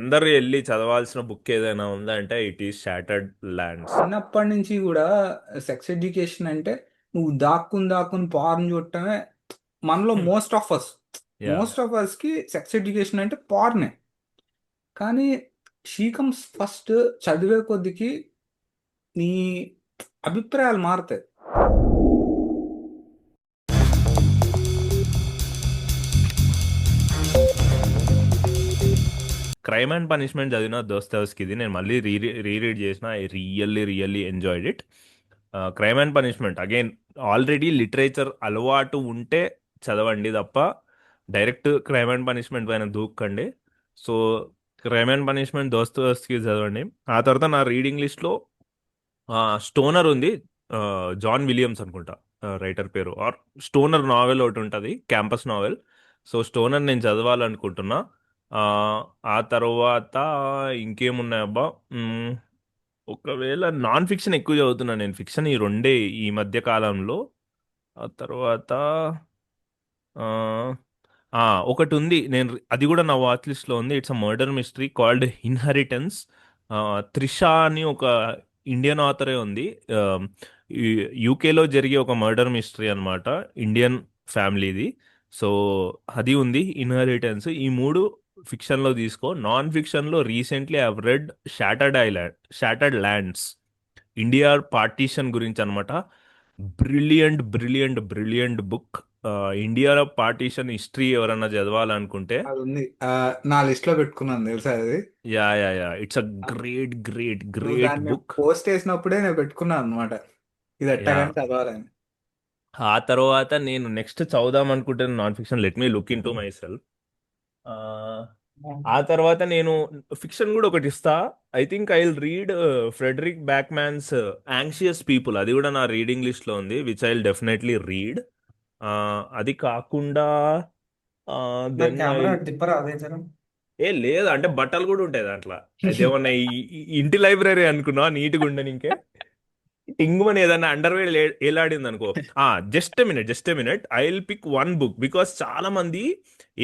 అందరూ వెళ్ళి చదవాల్సిన బుక్ ఏదైనా ఉందా అంటే ఇట్ ఈస్ షాటర్డ్ ల్యాండ్స్. చిన్నప్పటి నుంచి కూడా సెక్స్ ఎడ్యుకేషన్ అంటే నువ్వు దాక్కుని దాక్కుని పార్న్ చూడటమే. మనలో యా. మోస్ట్ ఆఫ్ అస్కి సెక్స్ ఎడ్యుకేషన్ అంటే పార్నే. కానీ షీ కమ్స్ ఫస్ట్. చదివే కొద్దికి నీ అభిప్రాయాలు మారుతాయి. క్రైమ్ అండ్ పనిష్మెంట్ చదివిన దోస్తవ్స్కిది నేను మళ్ళీ రీరీడ్ చేసిన. I really really enjoyed it. Crime and punishment again, already literature అలవాటు ఉంటే చదవండి తప్ప డైరెక్ట్ క్రైమ్ అండ్ పనిష్మెంట్ పైన దూకండి. సో క్రైమ్ అండ్ పనిష్మెంట్ దోస్తవ్స్కి చదవండి. ఆ తర్వాత నా రీడింగ్ లిస్ట్లో స్టోనర్ ఉంది. జాన్ విలియమ్స్ అనుకుంటా రైటర్ పేరు. ఆర్ స్టోనర్ నావెల్ ఒకటి ఉంటుంది, క్యాంపస్ నావెల్. సో స్టోనర్ నేను చదవాలనుకుంటున్నా. ఆ ఆ తర్వాత ఇంకేమున్నాయి అబ్బా. మ్మ్, ఒకవేళ నాన్ ఫిక్షన్ ఎక్కువ చదువుతున్నా నేను. ఫిక్షన్ ఈ రెండే ఈ మధ్య కాలంలో. ఆ తర్వాత ఆ, ఒకటి ఉంది, నేను అది కూడా నా వాచ్ లిస్ట్లో ఉంది. It's a murder mystery called inheritance. Trisha అని ఒక ఇండియన్ ఆథరే ఉంది. యూకేలో జరిగే ఒక మర్డర్ మిస్టరీ అన్నమాట, ఇండియన్ ఫ్యామిలీది. సో అది ఉంది, ఇన్హెరిటెన్స్. ఈ మూడు ఫిక్షన్లో తీసుకో. నాన్ ఫిక్షన్లో recently I read shattered lands, India partition గురించి అనమాట. Brilliant brilliant brilliant book. India partition history ఎవరన్నా చదవాలనుకుంటే, అది ఉంది, నా లిస్ట్ లో పెట్టుకున్నాను తెలుసా అది. Yeah yeah yeah, it's a great great నువ్వు గ్రేట్ దాన్ని బుక్. పోస్ట్ చేసినప్పుడే నేను పెట్టుకున్నాను అనమాట, ఇది యా. ఎట్టగానే చదవాలని. ఆ తర్వాత నేను నెక్స్ట్ చదువుదాం అనుకుంటున్న non fiction, let me look into myself. ఆ తర్వాత నేను ఫిక్షన్ కూడా ఒకటి ఇస్తా. I think I will read Fredrik Backman's anxious people. అది కూడా నా రీడింగ్ లిస్ట్ లో ఉంది, which I will definitely read. అది కాకుండా నా దెన్ ఐ కెమెరా విల్. తిప్పరా అదే జర. లేదు అంటే బట్టలు కూడా ఉంటాయి దాంట్లో. అదేమన్నా ఈ ఇంటి లైబ్రరీ అనుకున్నా నీట్గా ఉండని ఇంకే. టింగుమని ఏదన్నా అండర్వేర్ ఏలాడింది అనుకో. Just minute I will pick one book. Because చాలా మంది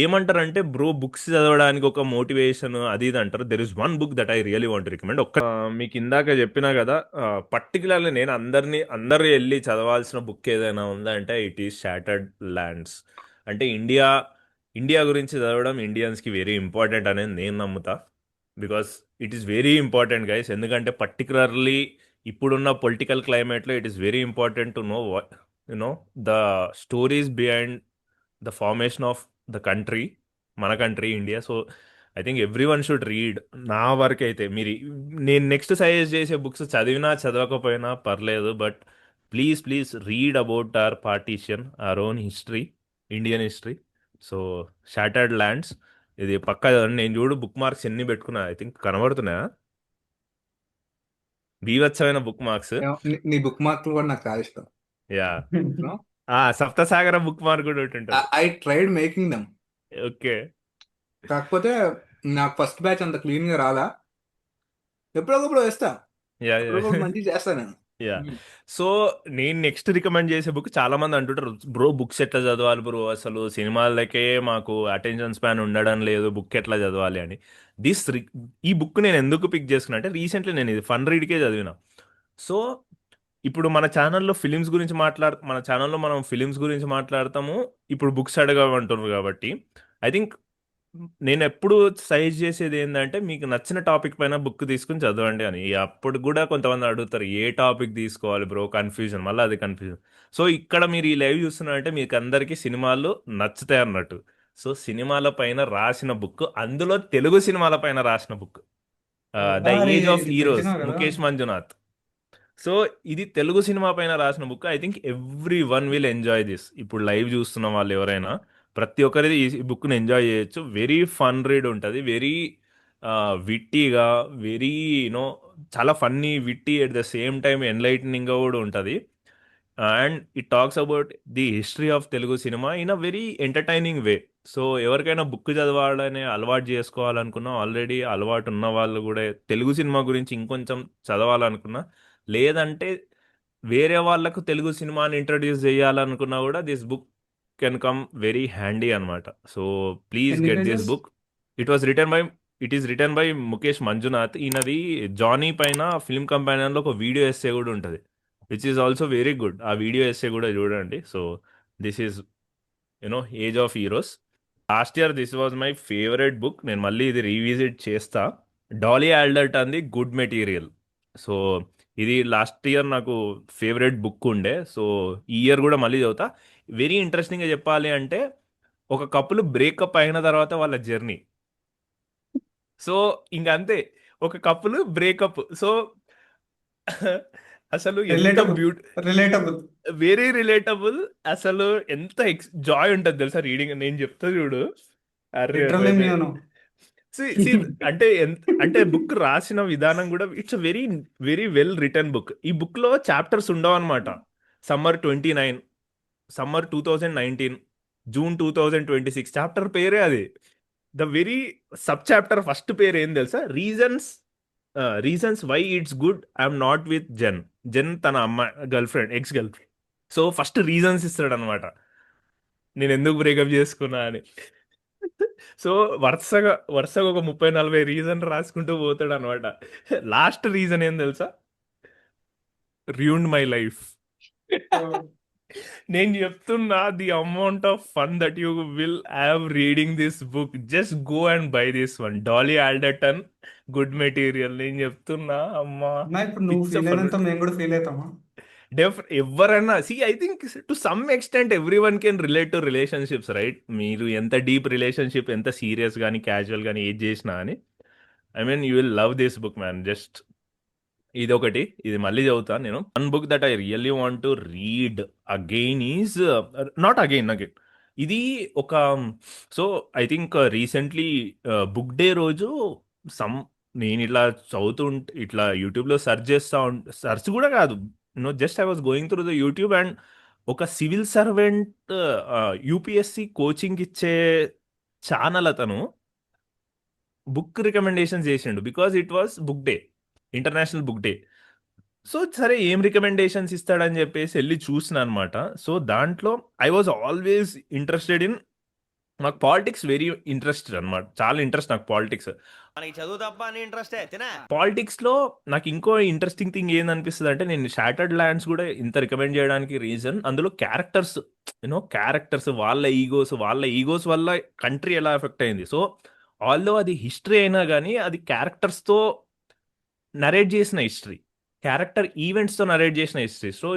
ఏమంటారంటే బ్రో బుక్స్ చదవడానికి ఒక మోటివేషన్ అది ఇది అంటారు. There is one book that I really want recommend. మీకు ఇందాక చెప్పినా కదా, పర్టికులర్లీ నేను అందరూ వెళ్ళి చదవాల్సిన బుక్ ఏదైనా ఉందా అంటే ఇట్ ఈస్ షాటర్డ్ ల్యాండ్స్. అంటే ఇండియా ఇండియా గురించి చదవడం ఇండియన్స్కి వెరీ ఇంపార్టెంట్ అనేది నేను నమ్ముతా. Because it is very important guys. ఎందుకంటే పర్టికులర్లీ ఇప్పుడున్న పొలిటికల్ క్లైమేట్లో it is very important to know you know the stories behind the formation of the country, మన country India. So I think everyone should read. నా వరకు అయితే మీరు, నేను next suggest చేసే బుక్స్ చదివినా చదవకపోయినా పర్లేదు, but please please read about our partition, our own history, Indian history. So shattered lands ఇది పక్కా చదవండి. నేను చూడు బుక్ మార్క్స్ ఎన్ని పెట్టుకున్నా, ఐ థింక్ కనబడుతున్నాయా బీభత్సమైన బుక్ మార్క్స్. నీ బుక్ మార్కులు కూడా నాకు చాలా ఇష్టం. యా. సప్తసాగర బుక్ మార్క్ కూడా ఒకటి ఉంటుంది. I tried making them. Okay. కాకపోతే నాకు ఫస్ట్ బ్యాచ్ అంత క్లీన్ గా రాలా. ఎప్పుడొకప్పుడు వేస్తా, యా యా ఎప్పుడొకప్పుడు మంచిగా చేస్తా నేను. యా. సో నేను నెక్స్ట్ రికమెండ్ చేసే బుక్, చాలా మంది అంటుంటారు బ్రో బుక్స్ ఎట్లా చదవాలి బ్రో, అసలు సినిమాలకే మాకు అటెన్షన్ స్పాన్ ఉండడం లేదు, బుక్ ఎట్లా చదవాలి అని. దిస్ ఈ బుక్ నేను ఎందుకు పిక్ చేసుకున్నా అంటే రీసెంట్లీ నేను ఇది ఫన్ రీడ్కే చదివిన. సో ఇప్పుడు మన ఛానల్లో మనం ఫిలిమ్స్ గురించి మాట్లాడతాము, ఇప్పుడు బుక్స్ అడగమంటున్నారు కాబట్టి ఐ థింక్ నేను ఎప్పుడు సజెస్ట్ చేసేది ఏంటంటే మీకు నచ్చిన టాపిక్ పైన బుక్ తీసుకుని చదవండి అని. అప్పుడు కూడా కొంతమంది అడుగుతారు ఏ టాపిక్ తీసుకోవాలి బ్రో, కన్ఫ్యూజన్, మళ్ళీ అది కన్ఫ్యూజన్. సో ఇక్కడ మీరు ఈ లైవ్ చూస్తున్నారంటే మీకు అందరికీ సినిమాలు నచ్చుతాయి అన్నట్టు. సో సినిమాల పైన రాసిన బుక్, అందులో తెలుగు సినిమాల పైన రాసిన బుక్, ద మరి ఏజ్ ఆఫ్ ఇది హీరోస్, పెట్టినావు కదా. ముఖేష్ మంజునాథ్. సో ఇది తెలుగు సినిమా పైన రాసిన book. I think everyone will enjoy this. ఇప్పుడు లైవ్ చూస్తున్న వాళ్ళు ఎవరైనా ప్రతి ఒక్కరిది ఈ బుక్ని ఎంజాయ్ చేయొచ్చు. వెరీ ఫన్ రీడ్ ఉంటుంది, వెరీ విట్టీగా, వెరీ యూనో చాలా funny, witty, at the same time ఎన్లైటనింగ్గా కూడా ఉంటుంది. And it talks about the history of Telugu cinema in a very entertaining way. So ఎవరికైనా బుక్ చదవాలని అలవాటు చేసుకోవాలనుకున్నా, ఆల్రెడీ అలవాటు ఉన్న వాళ్ళు కూడా తెలుగు సినిమా గురించి ఇంకొంచెం చదవాలనుకున్నా, లేదంటే వేరే వాళ్ళకు తెలుగు సినిమాని ఇంట్రడ్యూస్ చేయాలనుకున్నా కూడా this book can come very handy అనమాట. సో ప్లీజ్ ఎన్ని get this pages? Book. It was written by it is written by Mukesh Manjunath. ఈయనది జానీ పైన ఫిల్మ్ కంపానియన్లో ఒక వీడియో ఎస్సే కూడా ఉంటుంది, which is also very good. ఆ వీడియో ఎస్సే కూడా చూడండి. So this is age of heroes. Last year this was my favourite book. నేను మళ్ళీ ఇది రీవిజిట్ చేస్తా. డాలీ ఆల్డర్ట్ అంది గుడ్ మెటీరియల్. సో ఇది లాస్ట్ ఇయర్ నాకు ఫేవరెట్ బుక్ ఉండే. సో ఈ ఇయర్ కూడా మళ్ళీ చదువుతా. వెరీ ఇంట్రెస్టింగ్గా చెప్పాలి అంటే, ఒక కపుల్ బ్రేకప్ అయిన తర్వాత వాళ్ళ జర్నీ. సో ఇంక అంతే, ఒక కపుల్ బ్రేకప్. సో అసలు ఎంత relatable beauty relatable very relatable. అసలు ఎంత జాయ్ ఉంటుంది తెలుసా రీడింగ్. నేను చెప్తా చూడు. అరే లిటరల్లీ అరే నేను అంటే అంటే బుక్ రాసిన విధానం కూడా it's very very well return book. ఈ బుక్ లో చాప్టర్స్ ఉండవు అనమాట. సమ్మర్ 29, సమ్మర్ 2019, జూన్ 2026 చాప్టర్ పేరే అది. The very sub chapter first పేరు ఏం తెలుసా? Reasons why it's good I'm not with Jen. Jen తన అమ్మాయి girlfriend, ex girlfriend. So first reasons ఇస్తాడు అనమాట, నేను ఎందుకు బ్రేకప్ చేసుకున్నా అని. సో వరుసగా వరుసగా ఒక 30-40 రీజన్ రాసుకుంటూ పోతాడు అనమాట. లాస్ట్ రీజన్ ఏం తెలుసా? Ruined my life. నేను చెప్తున్నా, the amount of fun that you will have reading this book, just go and buy this one, Dolly Alderton good material. నేను చెప్తున్నా అమ్మా, నా ఇప్పుడు నువ్వు పిచ్చ ఫీల్ ఫన్ అయినంత ఉంటుంది. మేము కూడా ఫీల్ అవుతామా? ఎవరైనా I think to some extent every one can relate to relationships, right? మీరు ఎంత డీప్ రిలేషన్షిప్, ఎంత సీరియస్ కానీ క్యాజువల్ కానీ ఏది చేసినా అని, I mean you will love this book man. Just ఇది ఒకటి, ఇది మళ్ళీ చదువుతాను నేను. One book that I really want to read again is not again again ఇది ఒక, so I think recently book day రోజు సమ్ నేను ఇట్లా చదువుతుంటే ఇట్లా యూట్యూబ్లో సెర్చ్ చేస్తా సెర్చ్ కూడా కాదు, just I was going through the YouTube and ఒక సివిల్ సర్వెంట్ యూపీఎస్సి కోచింగ్ ఇచ్చే ఛానల్ అతను బుక్ రికమెండేషన్స్ చేసిండు, because it was book day, international book day. So సరే ఏం రికమెండేషన్స్ ఇస్తాడని చెప్పేసి వెళ్ళి చూసిన అనమాట. సో దాంట్లో I was always interested in, నాకు పాలిటిక్స్ వెరీ ఇంట్రెస్టెడ్ అనమాట, చాలా ఇంట్రెస్ట్ నాకు పాలిటిక్స్. మనకి చదువు తప్ప అని ఇంట్రెస్టే తినా. పాలిటిక్స్ లో నాకు ఇంకో ఇంట్రెస్టింగ్ థింగ్ ఏందనిపిస్తుంది అంటే, నేను షాటర్డ్ ల్యాండ్స్ కూడా ఇంత రికమెండ్ చేయడానికి రీజన్, అందులో క్యారెక్టర్స్, క్యారెక్టర్స్ వాళ్ళ ఈగోస్ వల్ల కంట్రీ ఎలా ఎఫెక్ట్ అయింది. సో ఆల్దో అది హిస్టరీ అయినా కానీ అది క్యారెక్టర్స్తో నరేట్ చేసిన హిస్టరీ, క్యారెక్టర్ ఈవెంట్స్తో నరేట్ చేసిన history. So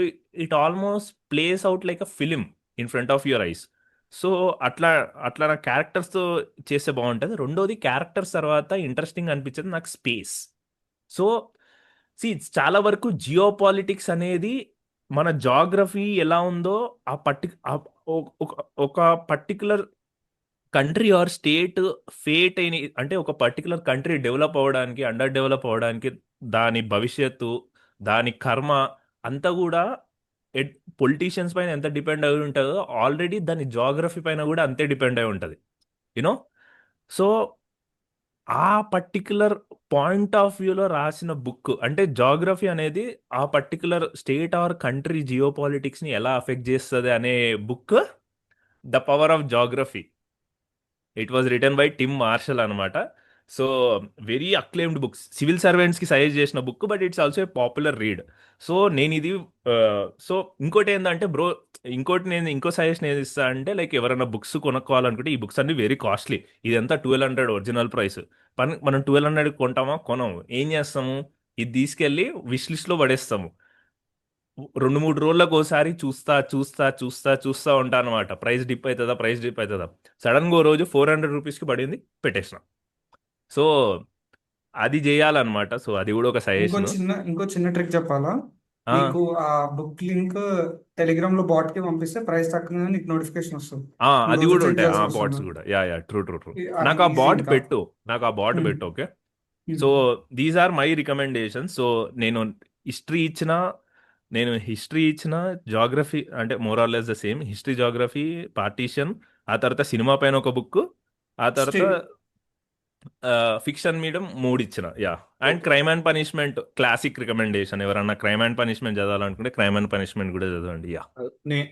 it almost place out like a film in front of your eyes. So అట్లా అట్లా నా క్యారెక్టర్స్తో చేస్తే బాగుంటుంది. రెండోది, క్యారెక్టర్స్ తర్వాత ఇంట్రెస్టింగ్ అనిపించేది నాకు స్పేస్. సో చాలా వరకు జియో పాలిటిక్స్ అనేది మన జాగ్రఫీ ఎలా ఉందో ఆ ఒక particular country or state fate అయిన, అంటే ఒక పర్టికులర్ కంట్రీ డెవలప్ అవ్వడానికి, అండర్ డెవలప్ అవ్వడానికి దాని భవిష్యత్తు, దాని కర్మ అంతా కూడా పొలిటీషియన్స్ పైన ఎంత డిపెండ్ అయి ఉంటుందో, ఆల్రెడీ దాని జాగ్రఫీ పైన కూడా అంతే డిపెండ్ అయి ఉంటుంది. యూనో సో ఆ పర్టికులర్ పాయింట్ ఆఫ్ వ్యూలో రాసిన బుక్, అంటే జాగ్రఫీ అనేది ఆ పర్టికులర్ స్టేట్ ఆర్ కంట్రీ జియో పాలిటిక్స్ని ఎలా అఫెక్ట్ చేస్తుంది అనే book, the power of geography. It was written by Tim Marshall అనమాట. So very acclaimed books, civil సర్వెంట్స్కి సజెస్ట్ చేసిన book, but it's also a popular read. So నేను ఇది సో ఇంకోటి ఏంటంటే బ్రో, నేను ఇంకో సజెషన్ ఏది ఇస్తా అంటే, లైక్ ఎవరైనా బుక్స్ కొనుక్కోవాలనుకుంటే, ఈ బుక్స్ అన్ని వెరీ కాస్ట్లీ. ఇదంతా 1200 ఒరిజినల్ ప్రైస్. మనం 1200 కొంటామా? కొనము. ఏం చేస్తాము? ఇది తీసుకెళ్ళి విష్ లిస్ట్లో పడేస్తాము. 2-3 రోజులకు ఒకసారి చూస్తా చూస్తా చూస్తా చూస్తా ఉంటా అనమాట, ప్రైస్ డిప్ అవుతుందా. సడన్గా ఓ రోజు 400 రూపీస్కి పడింది, పెట్టేసిన. సో అది చేయాలన్నమాట. సో అది కూడా ఒక సజెషన్. ఇంకో చిన్న ట్రిక్ చెప్పాలా నీకు? ఆ బుక్ లింక్ టెలిగ్రామ్ లో బాట్ కి పంపిస్తే ప్రైస్ తక్కువ నీకు నోటిఫికేషన్ వస్తుంది. అది రోజు కూడా చెక్ ఉంటాయి ఆ చేయాల్సిన అవసరం బాట్స్ లేదు. కూడా. Yeah true. అది నాకు ఆ ఈజీ బాట్ ఇంకా. పెట్టు, okay. So these are my recommendations. So నేను హిస్టరీ ఇచ్చిన జాగ్రఫీ అంటే more or less the same, history, geography, partition, ఆ తర్వాత సినిమా పైన ఒక బుక్, ఆ తర్వాత ఫిక్షన్ మీడియం 3 ఇచ్చిన. Yeah and crime and punishment classic recommendation. ఎవరన్నా క్రైమ్ అండ్ పనిష్మెంట్ చదవాలనుకుంటే క్రైమ్ అండ్ పనిష్మెంట్ కూడా చదవండి. యా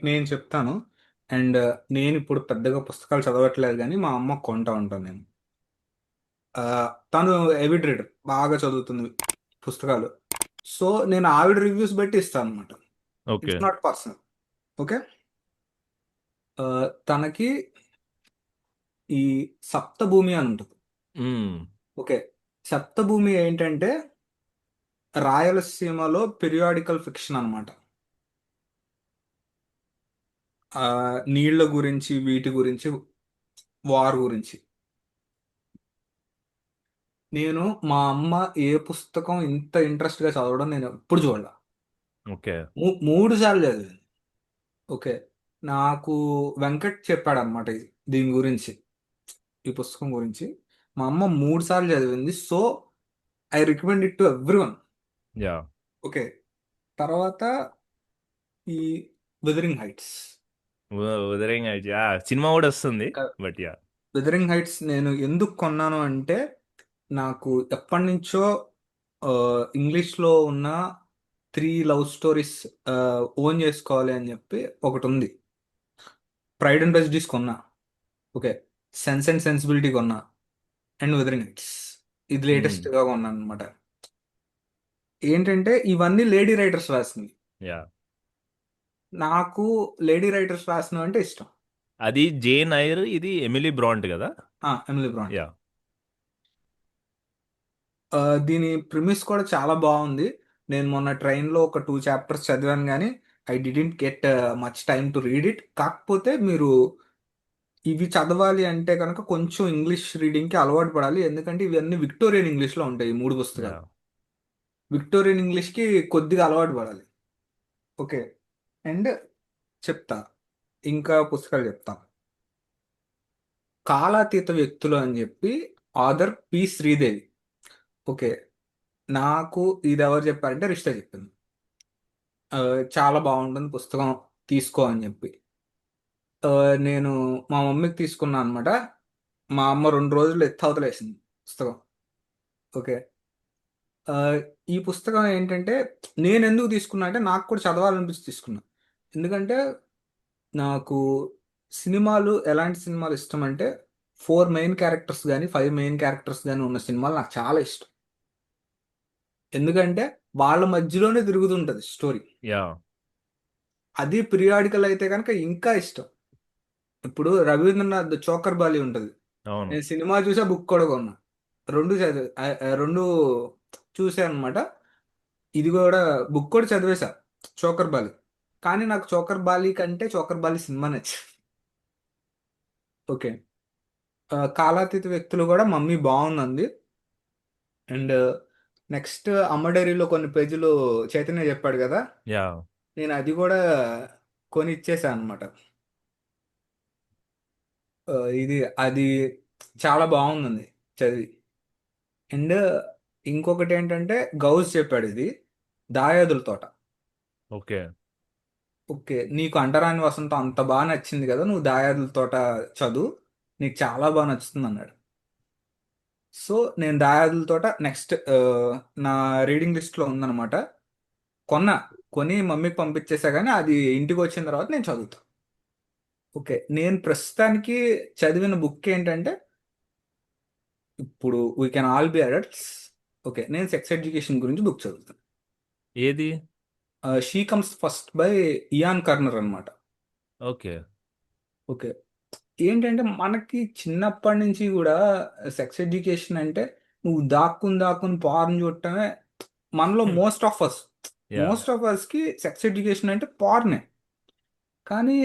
నేను చెప్తాను. అండ్ నేను ఇప్పుడు పెద్దగా పుస్తకాలు చదవట్లేదు, కానీ మా అమ్మ కొంటా ఉంటాను నేను. ఆ, తను ఎవిడ్ రీడర్, బాగా చదువుతుంది పుస్తకాలు. సో నేను ఆవిడ రివ్యూస్ బట్టి ఇస్తాను అనమాట. Okay. It's not personal. Okay. తనకి ఈ సప్తభూమి అని ఉంటుంది. హ్మ్. ఓకే. సప్తభూమి ఏంటంటే రాయలసీమలో పీరియాడికల్ ఫిక్షన్ అనమాట. నీళ్ళ గురించి, వీటి గురించి, వార్ గురించి. నేను మా అమ్మ ఏ పుస్తకం ఇంత ఇంట్రెస్ట్గా చదవడం నేను ఎప్పుడు చూడాల. ఓకే. 3 సార్లు చదివాను. ఓకే. నాకు వెంకట్ చెప్పాడు అనమాట దీని గురించి, ఈ పుస్తకం గురించి. మా అమ్మ 3 సార్లు చదివింది. So I recommend it to everyone. Yeah! Okay. తర్వాత ఈ weathering heights. 'wuthering heights' yeah! Cinema గూడా వస్తుంది. But yeah! వెదరింగ్ హైట్స్ నేను ఎందుకు కొన్నాను అంటే, నాకు ఎప్పటి నుంచో ఇంగ్లీష్లో ఉన్న 3 లవ్ స్టోరీస్ ఓన్ చేసుకోవాలి అని చెప్పి ఒకటి ఉంది. ప్రైడ్ అండ్ ప్రెజుడిస్ కొన్నా. ఓకే. సెన్స్ అండ్ సెన్సిబిలిటీ కొన్నా. అండ్ వెదరింగ్ హైట్స్ ఇది హ్మ్. లేటెస్ట్గా కొన్నాను అనమాట. ఏంటంటే ఇవన్నీ లేడీ రైటర్స్ రాసినవి. యాహ్! నాకు లేడీ రైటర్స్ రాసినవి అంటే ఇష్టం. అది 'జేన్ ఐర్' ఇది 'ఎమిలీ బ్రాంట్' గదా! ఎమిలీ బ్రాంట్. యాహ్! దీని ప్రిమిస్ కూడా చాలా బాగుంది. నేను మొన్న ట్రైన్లో ఒక 2 చాప్టర్స్ చదివాను కానీ I didn't get much time to read it. కాకపోతే మీరు ఇవి చదవాలి అంటే కనుక కొంచెం ఇంగ్లీష్ రీడింగ్కి అలవాటు పడాలి. ఎందుకంటే ఇవన్నీ విక్టోరియన్ ఇంగ్లీష్లో ఉంటాయి ఈ 3 పుస్తకాలు. యాహ్! విక్టోరియన్ ఇంగ్లీష్కి కొద్దిగా అలవాటు పడాలి. ఓకే. అండ్ చెప్తా, ఇంకా పుస్తకాలు చెప్తా. కాలాతీత వ్యక్తులు అని చెప్పి ఆథర్ పి శ్రీదేవి. ఓకే. నాకు ఇది ఎవరు చెప్పారంటే రిష్ట చెప్పింది. చాలా బాగుంటుంది పుస్తకం, తీసుకో అని చెప్పి. నేను మా మమ్మీకి తీసుకున్నాను అనమాట. మా అమ్మ 2 రోజులు ఎత్తవతలేసింది పుస్తకం. ఓకే. ఆ, ఈ పుస్తకం ఏంటంటే నేను ఎందుకు తీసుకున్నా అంటే నాకు కూడా చదవాలనిపించి తీసుకున్నా. ఎందుకంటే నాకు సినిమాలు, ఎలాంటి సినిమాలు ఇష్టం అంటే 4 మెయిన్ క్యారెక్టర్స్ కానీ 5 మెయిన్ క్యారెక్టర్స్ కానీ ఉన్న సినిమాలు నాకు చాలా ఇష్టం. ఎందుకంటే వాళ్ళ మధ్యలోనే తిరుగుతుంటది స్టోరీ. యాహ్! అది పీరియాడికల్ అయితే కనుక ఇంకా ఇష్టం. ఇప్పుడు రవీంద్రనాథ్ చోకర్ బాలి ఉంటుంది. అవును. నేను సినిమా చూసా, బుక్ కూడా కొన్నా. 2 చూసాను అనమాట. ఇది కూడా బుక్ కూడా చదివేశా, చోకర్ బాలి. కానీ నాకు చోకర్ బాలి కంటే చోకర్ బాలి సినిమా నచ్చింది. ఓకే. కాలాతీత వ్యక్తులు కూడా మమ్మీ బాగుందండి. అండ్ నెక్స్ట్ అమ్మ డైరీలో కొన్ని పేజీలు చైతన్య చెప్పాడు కదా, యాహ్! నేను అది కూడా కొని ఇచ్చేసాను అనమాట. ఇది అది చాలా బాగుందండి చదివి. అండ్ ఇంకొకటి ఏంటంటే గౌస్ చెప్పాడు ఇది, దాయాదుల తోట. ఓకే. ఓకే. నీకు అంటరాని వసంతం అంత బాగా నచ్చింది కదా, నువ్వు దాయాదుల తోట చదువు, నీకు చాలా బాగా నచ్చుతుంది అన్నాడు. సో నేను దాయాదుల తోట నెక్స్ట్ నా రీడింగ్ లిస్ట్లో ఉందన్నమాట. కొన్నా, కొని మమ్మీకి పంపించేసా కానీ అది ఇంటికి వచ్చిన తర్వాత నేను చదువుతా. ఓకే. నేను ప్రస్తుతానికి చదివిన బుక్ ఏంటంటే, ఇప్పుడు we can all be adults. Okay. నేను సెక్స్ ఎడ్యుకేషన్ గురించి బుక్ చదువుతాను. ఏది? She comes first by Ian Kerner అనమాట. ఓకే. ఓకే. ఏంటంటే మనకి చిన్నప్పటి నుంచి కూడా సెక్స్ ఎడ్యుకేషన్ అంటే నువ్వు దాక్కుని దాక్కుని పార్న్ చూడటమే. మనలో hmm. Most of us yeah! Most of అస్కి సెక్స్ ఎడ్యుకేషన్ అంటే పార్నే. కానీ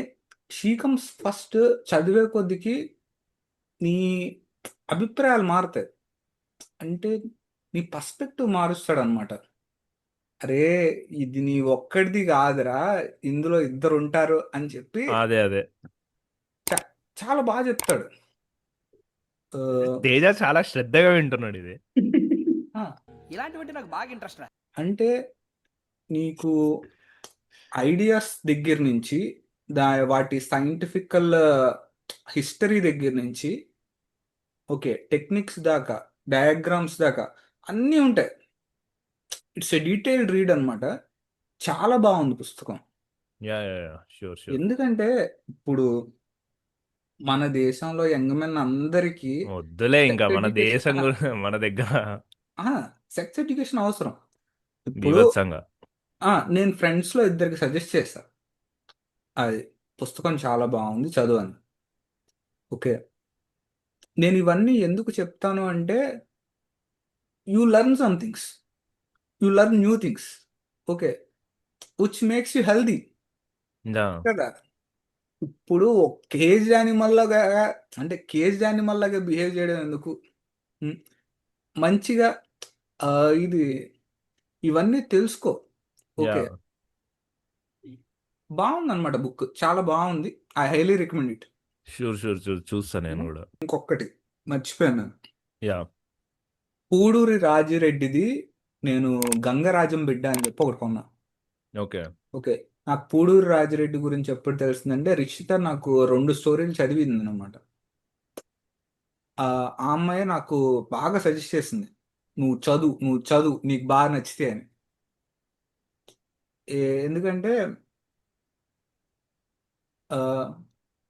షీ కమ్స్ ఫస్ట్ చదివే కొద్దికి నీ అభిప్రాయాలు మారుతాయి. అంటే నీ పర్స్పెక్టివ్ మారుస్తాడు అనమాట. అరే, ఇది నీ ఒక్కడిది కాదురా, ఇందులో ఇద్దరు ఉంటారు అని చెప్పి అదే. అదే. చ- చాలా బాగా చెప్తాడు. ఆ, తేజ చాలా శ్రద్ధగా వింటున్నాడు ఇది. ఆ, ఇలాంటివంటే నాకు బాగా ఇంట్రెస్ట్ రా. అంటే నీకు ఐడియాస్ దగ్గర నుంచి, వాటి సైంటిఫికల్ హిస్టరీ దగ్గర నుంచి, ఓకే, టెక్నిక్స్ దాకా, డయాగ్రామ్స్ దాకా అన్నీ ఉంటాయి. ఇట్స్ ఎ డీటెయిల్డ్ రీడ్ అనమాట. చాలా బాగుంది పుస్తకం. యాహ్! యాహ్! యాహ్! ష్యూర్. ఎందుకంటే ఇప్పుడు మన దేశంలో యంగ్ మెన్ అందరికీ వద్దులే ఇంకా సెక్స్ మన ఎడ్యుకేషన్ దేశం మన దగ్గర సెక్స్ ఎడ్యుకేషన్ అవసరం. ఇప్పుడు బీభత్సంగా. నేను ఫ్రెండ్స్లో ఇద్దరికి సజెస్ట్ చేస్తా, అది పుస్తకం చాలా బాగుంది చదువని. ఓకే, నేను ఇవన్నీ ఎందుకు చెప్తాను అంటే you learn some things, you learn new things. Okay, which makes you healthy yeah కదా. ఇప్పుడు కేజ్ యానిమల్ లాగా, అంటే కేజ్ యానిమల్ లాగా బిహేవ్ చేయడం ఎందుకు? ఉమ్, మంచిగా ఆ, ఇది ఇవన్నీ తెలుసుకో. యా ఓకే, బాగుంది అనమాట, బుక్ చాలా బాగుంది. I highly recommend it. Sure sure sure చూస్తా నేను కూడా. ఇంకొకటి మర్చిపోయాను, యా పూడూరి రాజిరెడ్డిది నేను గంగరాజం బిడ్డ అని చెప్పి ఒకటి కొన్నా. ఓకే ఓకే, నాకు పూడూరి రాజిరెడ్డి గురించి ఎప్పుడు తెలిసిందంటే రిషిత నాకు 2 స్టోరీలు చదివింది అనమాట. ఆ అమ్మాయి నాకు బాగా సజెస్ట్ చేసింది, నువ్వు చదువు నీకు బాగా నచ్చితే అని. ఎందుకంటే ఆ,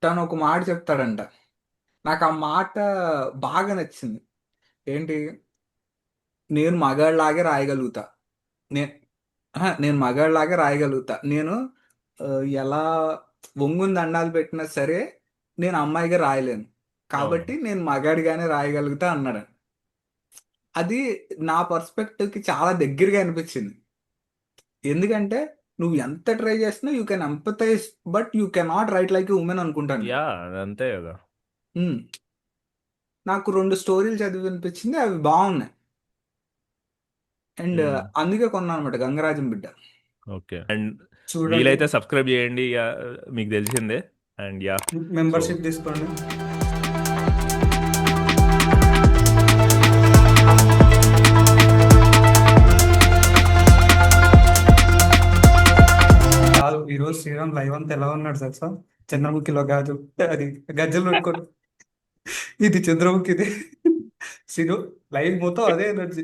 తను ఒక మాట చెప్తాడంట, నాకు ఆ మాట బాగా నచ్చింది. ఏంటి, నేను మగాళ్ళలాగే రాయగలుగుతా, నేను నేను మగాళ్ళలాగే రాయగలుగుతా, నేను ఆ, ఎలా ఒంగుని దండాలు పెట్టినా సరే నేను అమ్మాయిగా రాయలేను, అవును కాబట్టి నేను మగాడిగానే రాయగలుగుతా అన్నాడు. అది నా పర్స్పెక్టివ్కి చాలా దగ్గరగా అనిపించింది. ఎందుకంటే నువ్వు ఎంత ట్రై చేసినా you can empathise, but you cannot write like A women అనుకుంటాను నేను. యా అంతే కదా. ఉమ్, నాకు 2 స్టోరీలు చదివి అనిపించింది, అవి బాగున్నాయి. అండ్ మ్మ్. అందుకే కొన్నాను అనమాట గంగరాజం బిడ్డ. ఓకే అండ్ చూడండి, వీలైతే సబ్స్క్రైబ్ చేయండి, మీకు తెలిసిందే. అండ్ యా సో మెంబర్షిప్ తీసుకోండి. కాదు, ఈరోజు శ్రీరామ్ లైవ్ అంతా ఎలా ఉన్నాడు తెలుసా? చంద్రముఖిలో గాజు, అది గజ్జలు పెట్టుకోడు. ఇది చంద్రముఖిది. శ్రీను లైవ్ మొత్తం అదే ఎనర్జీ.